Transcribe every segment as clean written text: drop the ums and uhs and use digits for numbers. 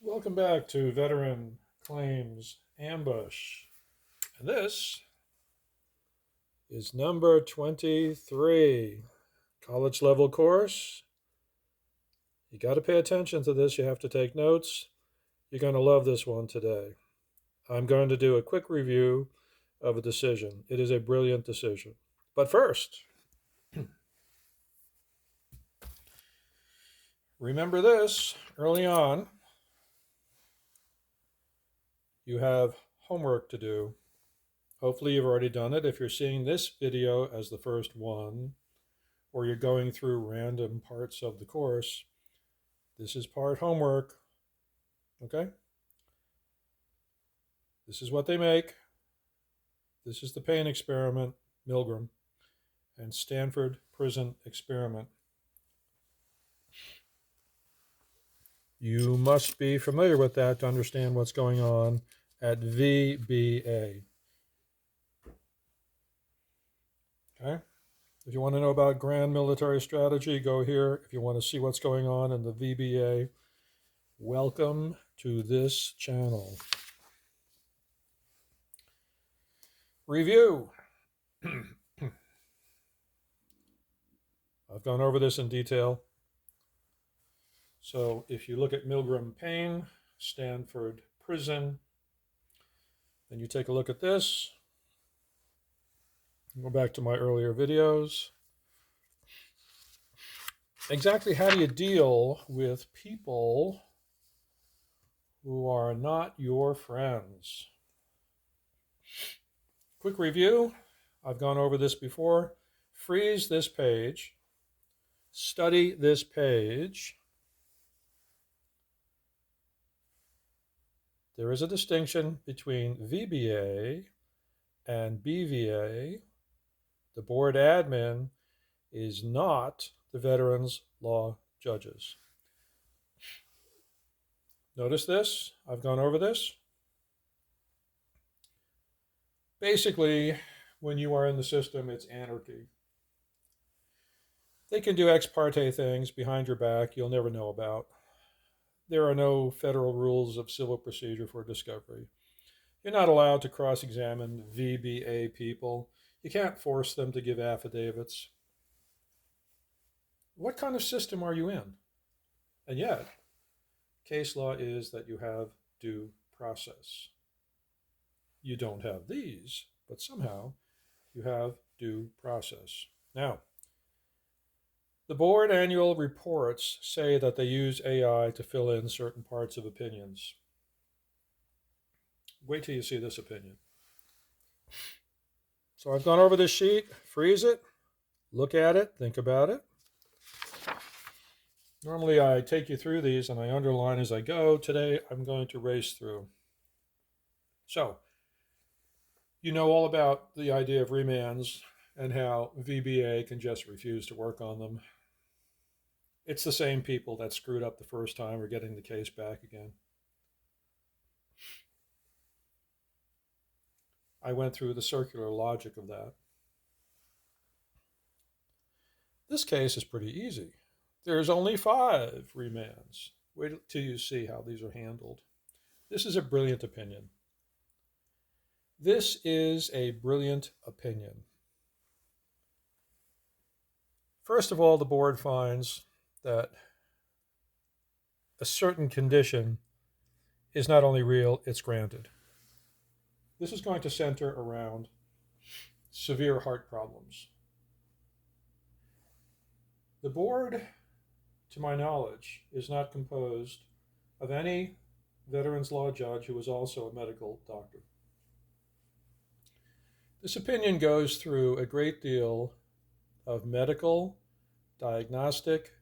Welcome back to Veteran Claims Ambush. And this is number 23, college level course. You got to pay attention to this. You have to take notes. You're going to love this one today. I'm going to do a quick review of a decision. It is a brilliant decision. But first, remember this early on, you have homework to do. Hopefully, you've already done it. If you're seeing this video as the first one, or you're going through random parts of the course, this is part homework. Okay? This is what they make. This is the pain experiment, Milgram, and Stanford prison experiment. You must be familiar with that to understand what's going on at VBA. Okay? If you want to know about grand military strategy, go here. If you want to see what's going on in the VBA, welcome to this channel. Review. I've gone over this in detail. So if you look at Milgram pain, Stanford prison, then you take a look at this. Go back to my earlier videos. Exactly how do you deal with people who are not your friends? Quick review. I've gone over this before. Freeze this page. Study this page. There is a distinction between VBA and BVA. The board admin is not the veterans law judges. Notice this. I've gone over this. Basically, when you are in the system, it's anarchy. They can do ex parte things behind your back you'll never know about. There are no federal rules of civil procedure for discovery. You're not allowed to cross-examine VBA people. You can't force them to give affidavits. What kind of system are you in? And yet, case law is that you have due process. You don't have these, but somehow you have due process. Now, the board annual reports say that they use AI to fill in certain parts of opinions. Wait till you see this opinion. So I've gone over this sheet, freeze it, look at it, think about it. Normally I take you through these and I underline as I go. Today I'm going to race through. So, you know all about the idea of remands and how VBA can just refuse to work on them. It's the same people that screwed up the first time are getting the case back again. I went through the circular logic of that. This case is pretty easy. There's only 5 remands. Wait till you see how these are handled. This is a brilliant opinion. This is a brilliant opinion. First of all, the board finds that a certain condition is not only real, it's granted. This is going to center around severe heart problems. The board, to my knowledge, is not composed of any veterans law judge who is also a medical doctor. This opinion goes through a great deal of medical, diagnostic,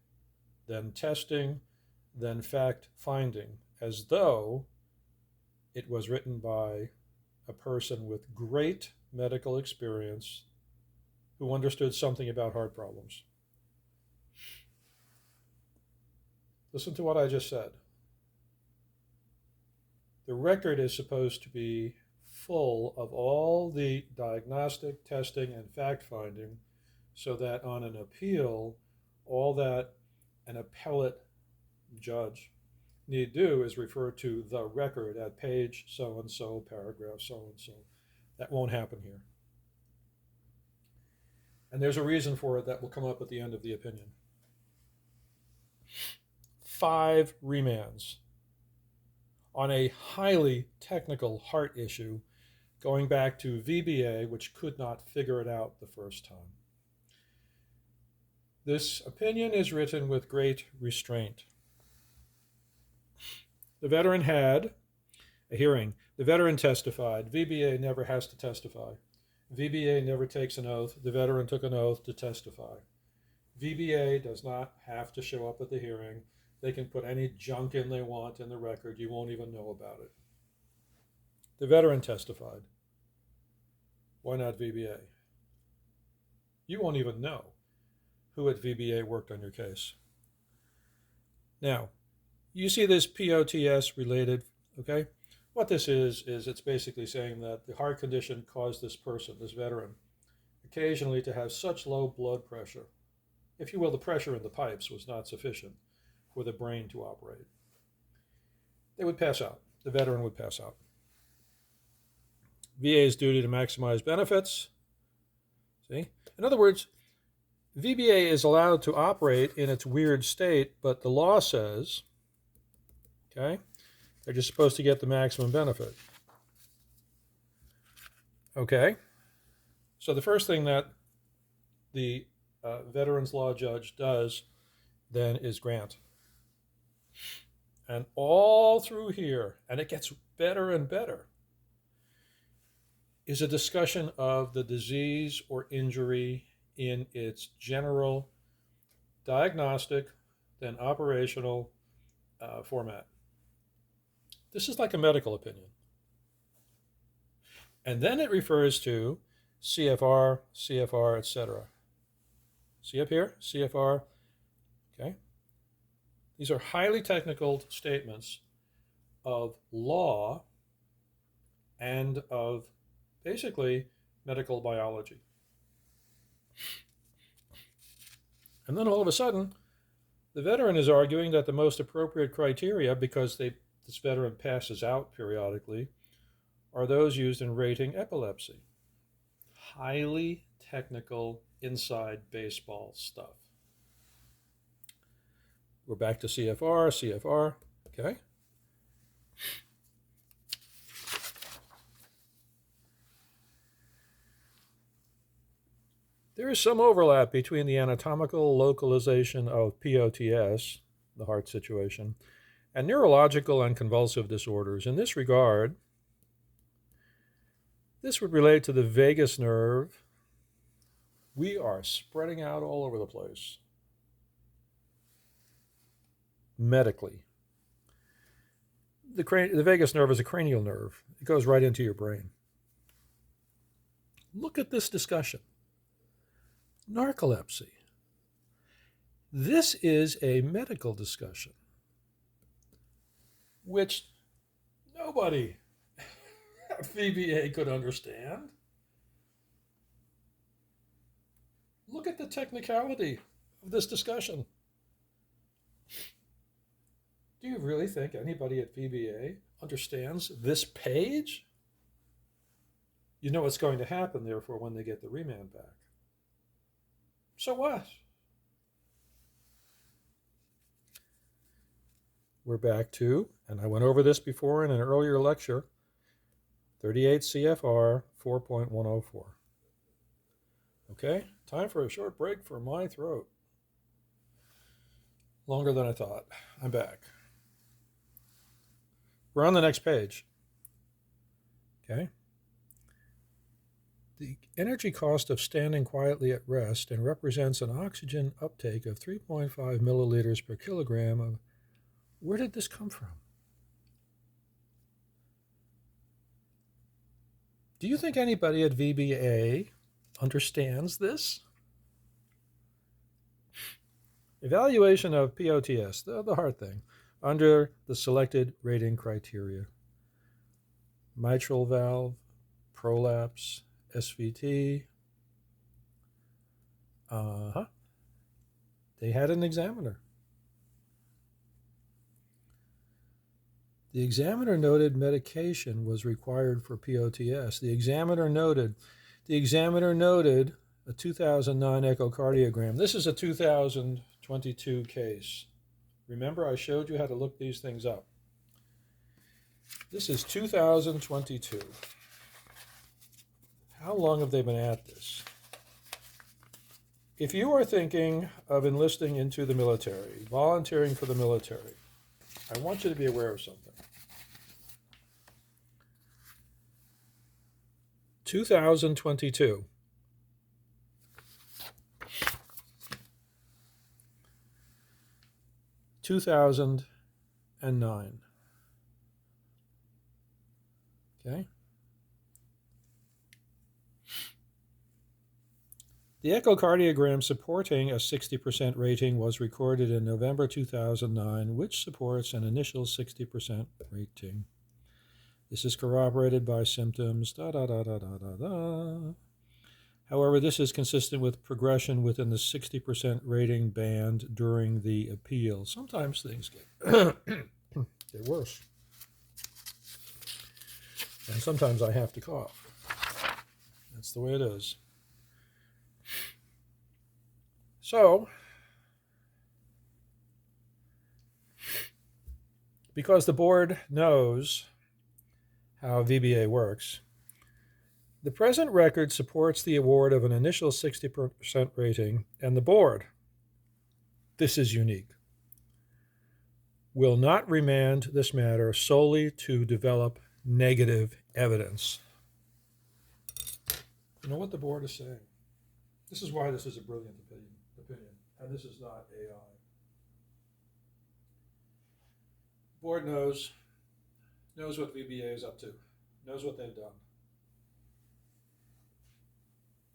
then testing, then fact-finding, as though it was written by a person with great medical experience who understood something about heart problems. Listen to what I just said. The record is supposed to be full of all the diagnostic, testing, and fact-finding so that on an appeal, all that an appellate judge need do is refer to the record at page so-and-so, paragraph so-and-so. That won't happen here. And there's a reason for it that will come up at the end of the opinion. 5 remands on a highly technical heart issue going back to VBA, which could not figure it out the first time. This opinion is written with great restraint. The veteran had a hearing. The veteran testified. VBA never has to testify. VBA never takes an oath. The veteran took an oath to testify. VBA does not have to show up at the hearing. They can put any junk in they want in the record. You won't even know about it. The veteran testified. Why not VBA? You won't even know who at VBA worked on your case. Now, you see this POTS related, okay? What this is it's basically saying that the heart condition caused this person, this veteran, occasionally to have such low blood pressure. If you will, the pressure in the pipes was not sufficient for the brain to operate. They would pass out. The veteran would pass out. VA's duty to maximize benefits. See? In other words, VBA is allowed to operate in its weird state, but the law says, okay, they're just supposed to get the maximum benefit. Okay, so the first thing that the veterans law judge does then is grant. And all through here, and it gets better and better, is a discussion of the disease or injury in its general diagnostic, then operational format. This is like a medical opinion. And then it refers to C.F.R., C.F.R., etc. See up here? C.F.R. Okay. These are highly technical statements of law and of basically medical biology. And then all of a sudden, the veteran is arguing that the most appropriate criteria, because this veteran passes out periodically, are those used in rating epilepsy. Highly technical inside baseball stuff. We're back to C.F.R., C.F.R., okay? There is some overlap between the anatomical localization of POTS, the heart situation, and neurological and convulsive disorders. In this regard, this would relate to the vagus nerve. We are spreading out all over the place medically. The vagus nerve is a cranial nerve. It goes right into your brain. Look at this discussion. Narcolepsy. This is a medical discussion, which nobody at VBA could understand. Look at the technicality of this discussion. Do you really think anybody at VBA understands this page? You know what's going to happen, therefore, when they get the remand back. So what? We're back to, and I went over this before in an earlier lecture, 38 C.F.R. 4.104. Okay, time for a short break for my throat. Longer than I thought. I'm back. We're on the next page. Okay. The energy cost of standing quietly at rest and represents an oxygen uptake of 3.5 milliliters per kilogram of. Where did this come from? Do you think anybody at VBA understands this? Evaluation of POTS, the heart thing, under the selected rating criteria. Mitral valve, prolapse, SVT. They had an examiner. The examiner noted medication was required for POTS. The examiner noted a 2009 echocardiogram. This is a 2022 case. Remember, I showed you how to look these things up. This is 2022. How long have they been at this? If you are thinking of enlisting into the military, volunteering for the military, I want you to be aware of something. 2022. 2009. Okay? The echocardiogram supporting a 60% rating was recorded in November 2009, which supports an initial 60% rating. This is corroborated by symptoms, However, this is consistent with progression within the 60% rating band during the appeal. Sometimes things get worse. And sometimes I have to cough. That's the way it is. So, because the board knows how VBA works, the present record supports the award of an initial 60% rating, and the board, this is unique, will not remand this matter solely to develop negative evidence. You know what the board is saying? This is why this is a brilliant opinion, and this is not AI. The board knows what VBA is up to, knows what they've done.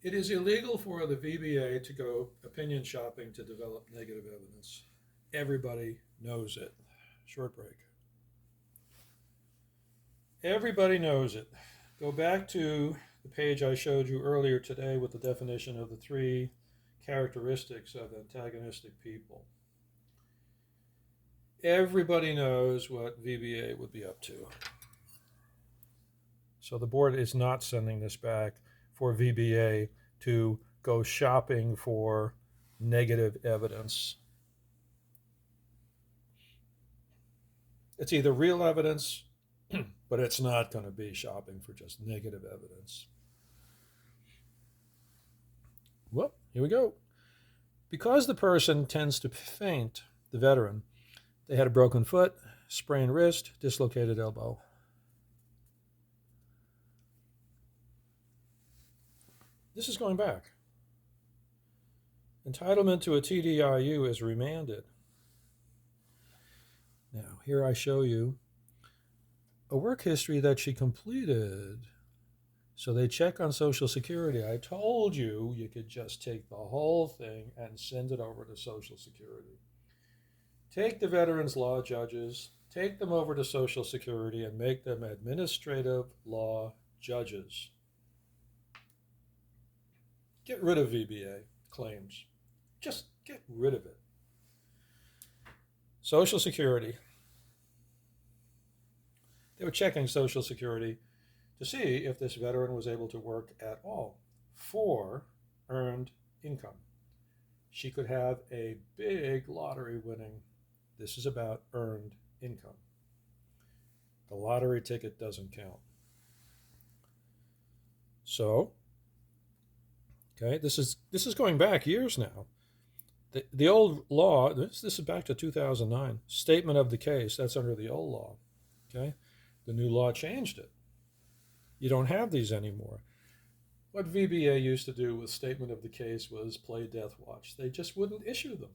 It is illegal for the VBA to go opinion shopping to develop negative evidence. Everybody knows it. Short break. Everybody knows it. Go back to the page I showed you earlier today with the definition of the 3 characteristics of antagonistic people. Everybody knows what VBA would be up to. So the board is not sending this back for VBA to go shopping for negative evidence. It's either real evidence, but it's not going to be shopping for just negative evidence. Well, here we go. Because the person tends to faint, the veteran, they had a broken foot, sprained wrist, dislocated elbow. This is going back. Entitlement to a TDIU is remanded. Now, here I show you a work history that she completed. So they check on Social Security. I told you you could just take the whole thing and send it over to Social Security. Take the veterans law judges, take them over to Social Security and make them administrative law judges. Get rid of VBA claims. Just get rid of it. Social Security. They were checking Social Security to see if this veteran was able to work at all for earned income. She could have a big lottery winning. This is about earned income. The lottery ticket doesn't count. So, okay, this is going back years now. The old law, this is back to 2009, statement of the case, that's under the old law. Okay, the new law changed it. You don't have these anymore. What VBA used to do with statement of the case was play death watch. They just wouldn't issue them.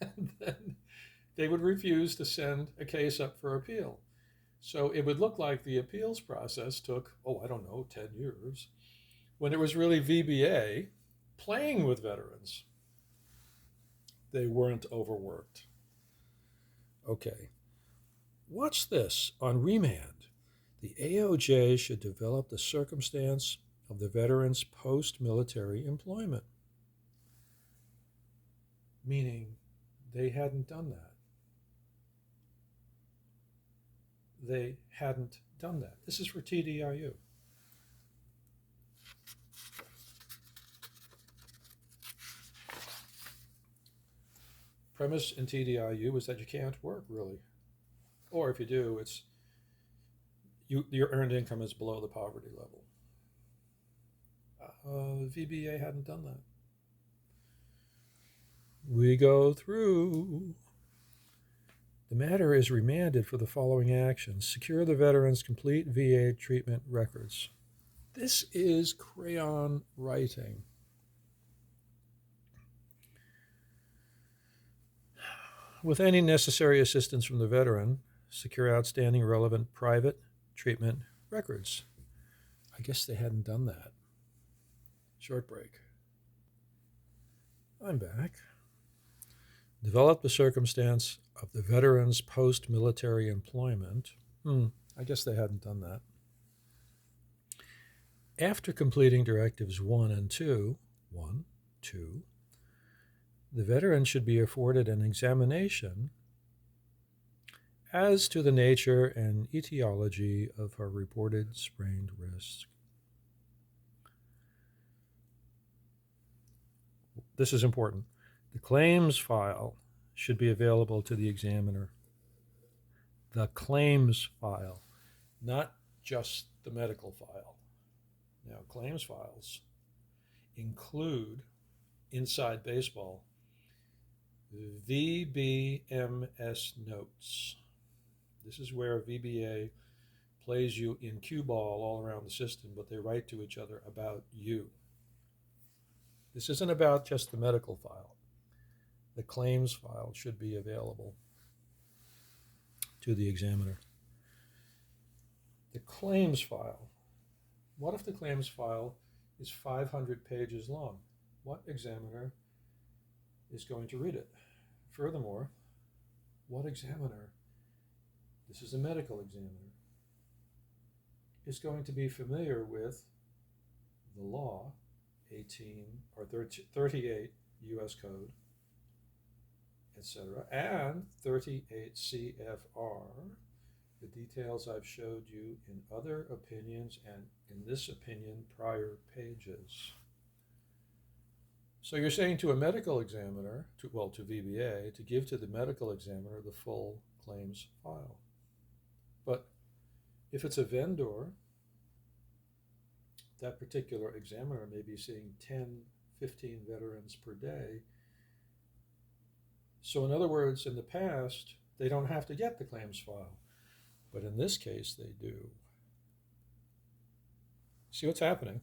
And then they would refuse to send a case up for appeal. So it would look like the appeals process took, 10 years, when it was really VBA playing with veterans. They weren't overworked. Okay. Watch this on remand. The AOJ should develop the circumstance of the veteran's post-military employment. Meaning they hadn't done that. they hadn't done that. This is for TDIU. Premise in TDIU is that you can't work really, or if you do, your earned income is below the poverty level. VBA hadn't done that. We go through. The matter is remanded for the following actions: secure the veteran's complete VA treatment records. This is crayon writing. With any necessary assistance from the veteran, secure outstanding relevant private treatment records. I guess they hadn't done that. Short break. I'm back. Develop the circumstance of the veteran's post-military employment. I guess they hadn't done that. After completing directives 1 and 2, the veteran should be afforded an examination as to the nature and etiology of her reported sprained wrist. This is important. The claims file should be available to the examiner. The claims file, not just the medical file. Now, claims files include, inside baseball, VBMS notes. This is where VBA plays you in cue ball all around the system, but they write to each other about you. This isn't about just the medical file. The claims file should be available to the examiner. The claims file. What if the claims file is 500 pages long? What examiner is going to read it? Furthermore, what examiner, this is a medical examiner, is going to be familiar with the law, 38 U.S. Code, etc., and 38 C.F.R., the details I've showed you in other opinions and in this opinion prior pages. So you're saying to a medical examiner, to VBA, to give to the medical examiner the full claims file. But if it's a vendor, that particular examiner may be seeing 10, 15 veterans per day. So in other words, in the past, they don't have to get the claims file. But in this case, they do. See what's happening?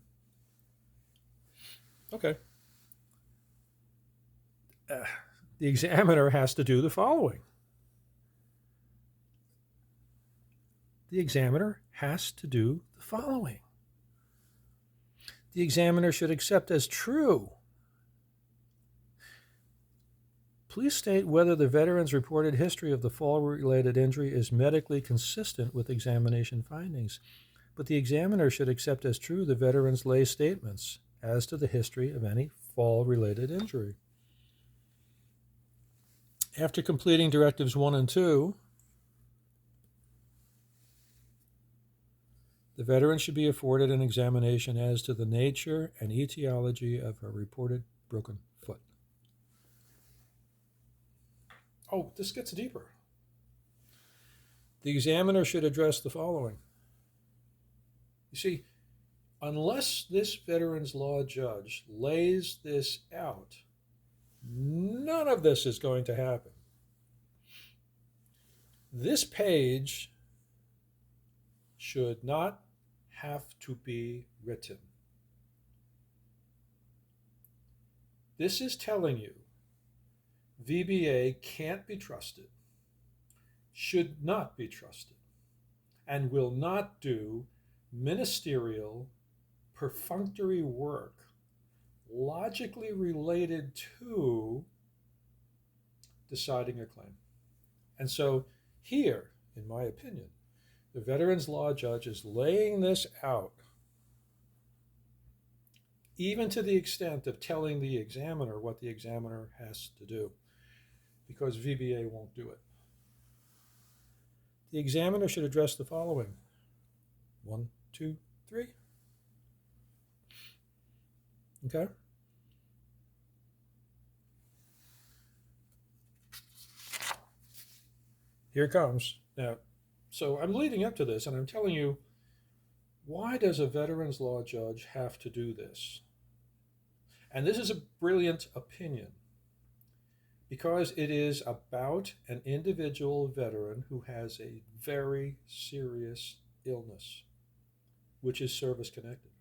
Okay. The examiner has to do the following. The examiner has to do the following. The examiner should accept as true. Please state whether the veteran's reported history of the fall-related injury is medically consistent with examination findings. But the examiner should accept as true the veteran's lay statements as to the history of any fall-related injury. After completing directives 1 and 2, the veteran should be afforded an examination as to the nature and etiology of her reported broken foot. Oh, this gets deeper. The examiner should address the following. You see, unless this veterans law judge lays this out, none of this is going to happen. This page should not have to be written. This is telling you VBA can't be trusted, should not be trusted, and will not do ministerial, perfunctory work logically related to deciding a claim. And so here, in my opinion, the veterans law judge is laying this out, even to the extent of telling the examiner what the examiner has to do, because VBA won't do it. The examiner should address the following. 1, 2, 3. Okay? Here it comes. Now, so I'm leading up to this, and I'm telling you, why does a veterans law judge have to do this? And this is a brilliant opinion because it is about an individual veteran who has a very serious illness, which is service connected.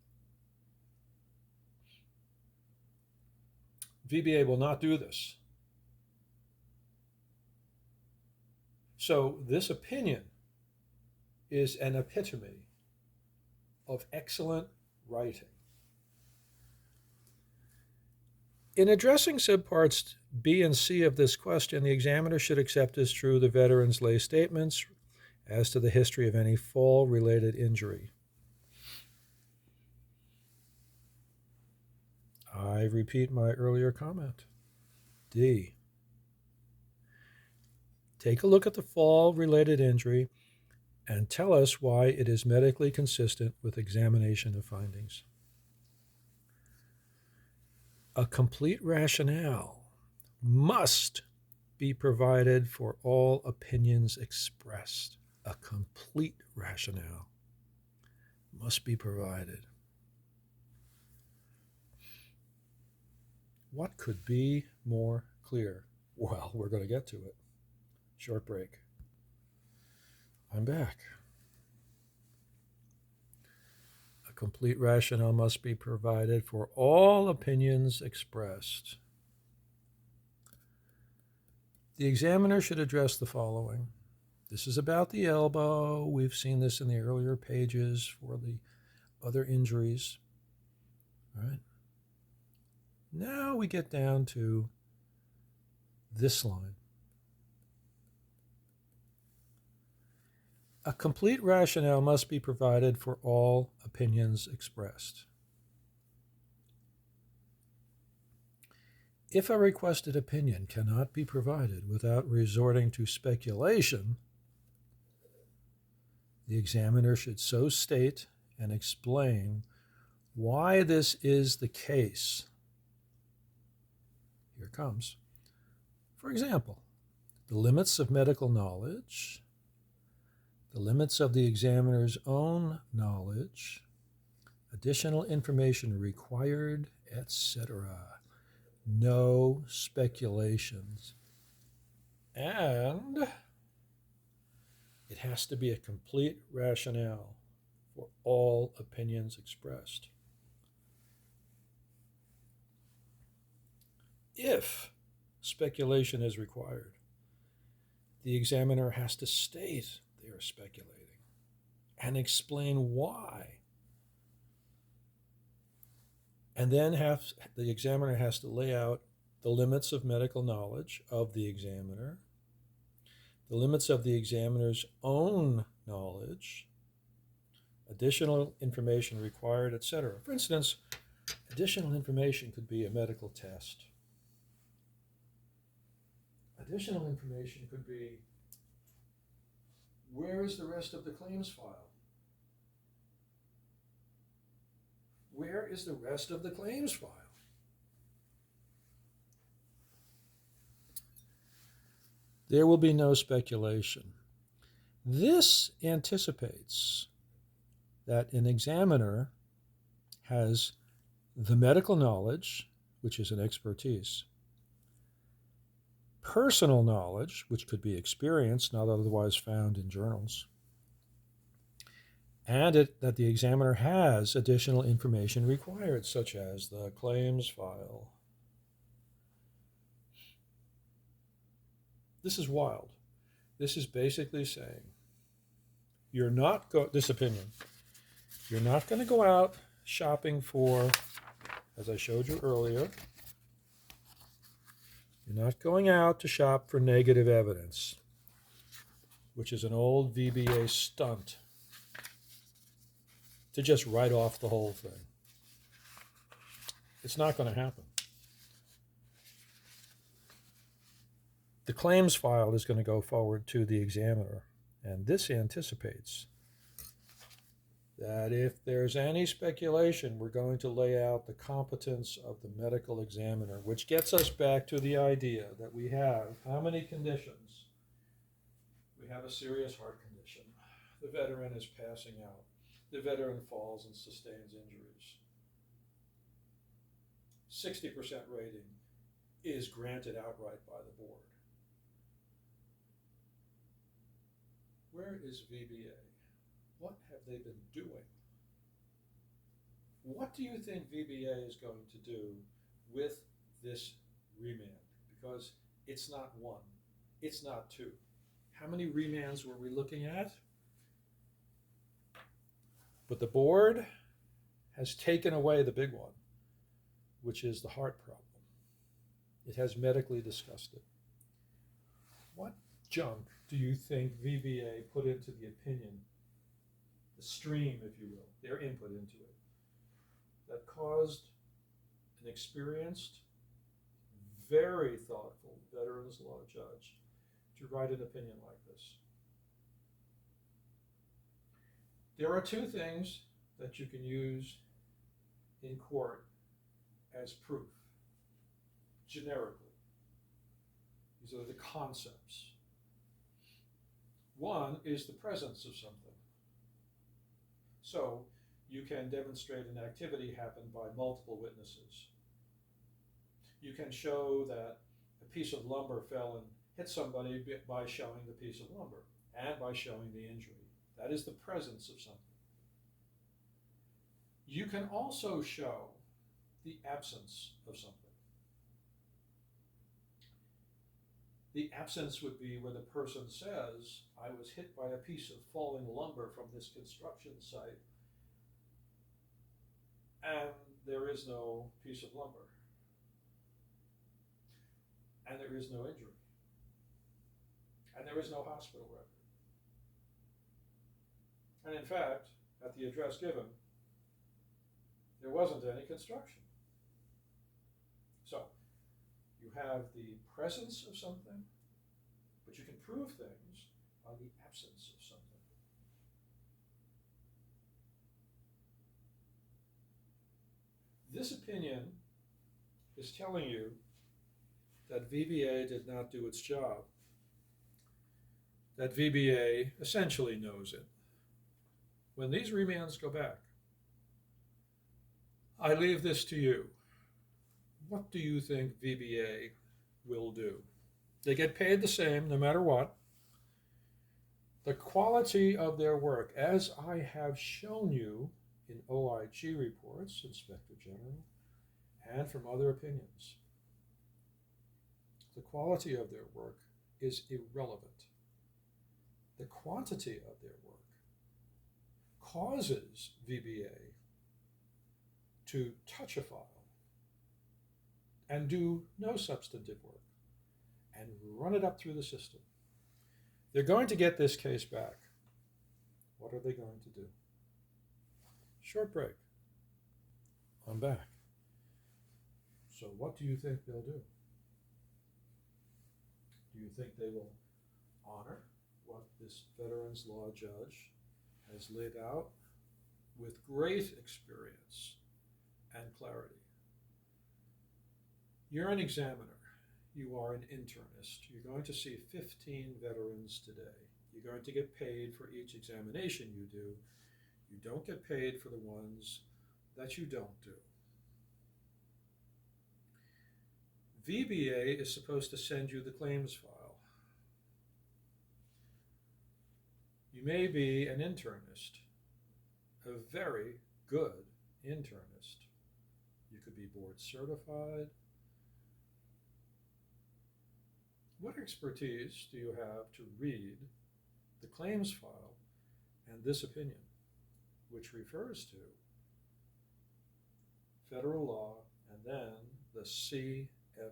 VBA will not do this. So this opinion is an epitome of excellent writing. In addressing subparts B and C of this question, the examiner should accept as true the veteran's lay statements as to the history of any fall-related injury. I repeat my earlier comment. D. Take a look at the fall-related injury and tell us why it is medically consistent with examination of findings. A complete rationale must be provided for all opinions expressed. A complete rationale must be provided. What could be more clear? Well, we're going to get to it. Short break. I'm back. A complete rationale must be provided for all opinions expressed. The examiner should address the following. This is about the elbow. We've seen this in the earlier pages for the other injuries. All right. Now we get down to this line. A complete rationale must be provided for all opinions expressed. If a requested opinion cannot be provided without resorting to speculation, the examiner should so state and explain why this is the case. Here it comes. For example, the limits of medical knowledge, the limits of the examiner's own knowledge, additional information required, etc. No speculations. And it has to be a complete rationale for all opinions expressed. If speculation is required, the examiner has to state they are speculating and explain why. And then the examiner has to lay out the limits of medical knowledge of the examiner, the limits of the examiner's own knowledge, additional information required, etc. For instance, additional information could be a medical test. Additional information could be, where is the rest of the claims file? Where is the rest of the claims file? There will be no speculation. This anticipates that an examiner has the medical knowledge, which is an expertise, personal knowledge, which could be experience, not otherwise found in journals, and that the examiner has additional information required, such as the claims file. This is wild. This is basically saying, you're not going to go out shopping for, as I showed you earlier, you're not going out to shop for negative evidence, which is an old VBA stunt to just write off the whole thing. It's not going to happen. The claims file is going to go forward to the examiner, And this anticipates that if there's any speculation, we're going to lay out the competence of the medical examiner, which gets us back to the idea that we have how many conditions? We have a serious heart condition. The veteran is passing out. The veteran falls and sustains injuries. 60% rating is granted outright by the board. Where is VBA? What have they been doing? What do you think VBA is going to do with this remand? Because it's not one, it's not two. How many remands were we looking at? But the board has taken away the big one, which is the heart problem. It has medically discussed it. What junk do you think VBA put into the opinion, the stream, if you will, their input into it, that caused an experienced, very thoughtful veterans law judge to write an opinion like this? There are two things that you can use in court as proof, generically. These are the concepts. One is the presence of something. So you can demonstrate an activity happened by multiple witnesses. You can show that a piece of lumber fell and hit somebody by showing the piece of lumber and by showing the injury. That is the presence of something. You can also show the absence of something. The absence would be where the person says, I was hit by a piece of falling lumber from this construction site, and there is no piece of lumber, and there is no injury, and there is no hospital record. And in fact, at the address given, there wasn't any construction. So you have the presence of something, but you can prove things by the absence of something. This opinion is telling you that VBA did not do its job, that VBA essentially knows it. When these remands go back, I leave this to you. What do you think VBA will do? They get paid the same no matter what. The quality of their work, as I have shown you in OIG reports, Inspector General, and from other opinions, the quality of their work is irrelevant. The quantity of their work causes VBA to touch a file and do no substantive work and run it up through the system. They're going to get this case back. What are they going to do? Short break. I'm back. So what do you think they'll do? Do you think they will honor what this veterans law judge has laid out with great experience and clarity? You're an examiner. You are an internist. You're going to see 15 veterans today. You're going to get paid for each examination you do. You don't get paid for the ones that you don't do. VBA is supposed to send you the claims file. You may be an internist, a very good internist. You could be board certified. What expertise do you have to read the claims file and this opinion, which refers to federal law and then the C.F.R.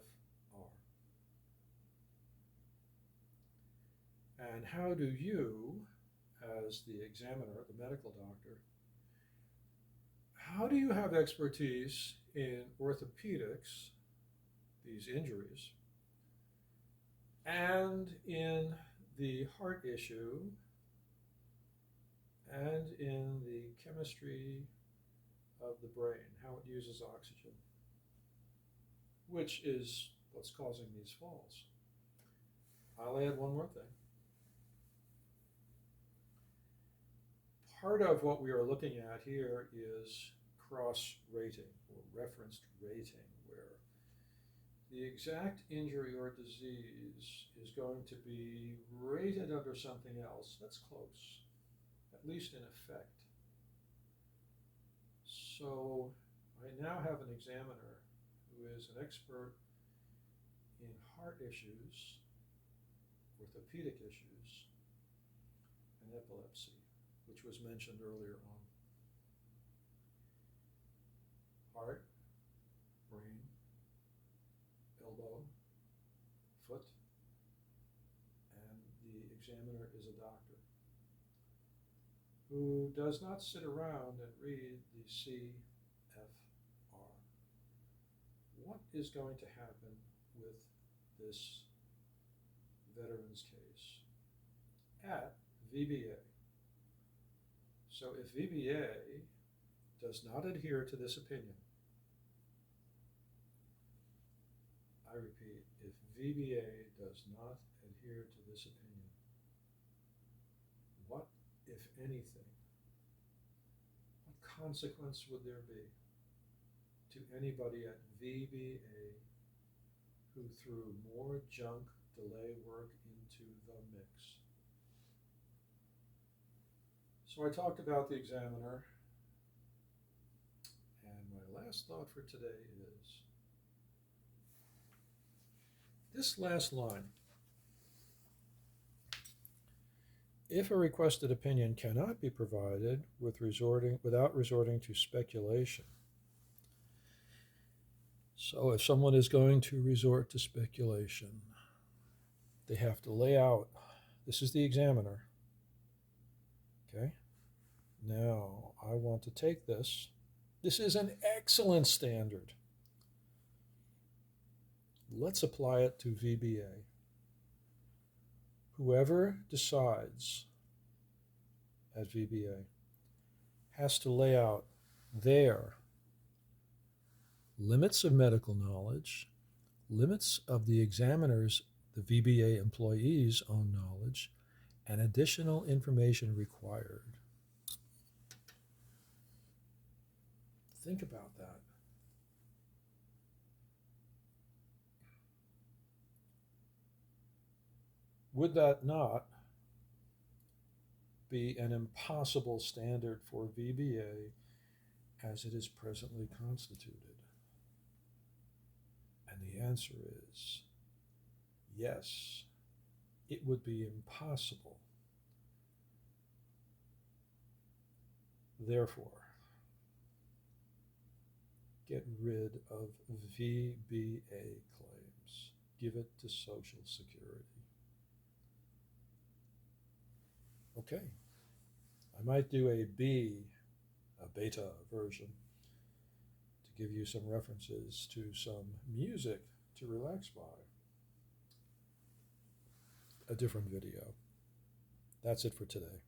And how do you, as the examiner, the medical doctor, how do you have expertise in orthopedics, these injuries, and in the heart issue, and in the chemistry of the brain, how it uses oxygen, which is what's causing these falls. I'll add one more thing. Part of what we are looking at here is cross rating or referenced rating, where the exact injury or disease is going to be rated under something else that's close, at least in effect. So I now have an examiner who is an expert in heart issues, orthopedic issues, and epilepsy, which was mentioned earlier on. Heart, brain, elbow, foot, and the examiner is a doctor who does not sit around and read the C.F.R. What is going to happen with this veteran's case at VBA? So if VBA does not adhere to this opinion, I repeat, if VBA does not adhere to this opinion, what, if anything, what consequence would there be to anybody at VBA who threw more junk delay work into the mix? So I talked about the examiner, and my last thought for today is this last line. If a requested opinion cannot be provided without resorting to speculation. So if someone is going to resort to speculation, they have to lay out, this is the examiner. Okay? Now I want to take this. This is an excellent standard. Let's apply it to VBA. Whoever decides at VBA has to lay out their limits of medical knowledge, limits of the examiner's, the VBA employee's own knowledge, and additional information required. Think about that. Would that not be an impossible standard for VBA as it is presently constituted? And the answer is yes, it would be impossible. Therefore, get rid of VBA claims. Give it to Social Security. Okay, I might do a beta version, to give you some references to some music to relax by. A different video. That's it for today.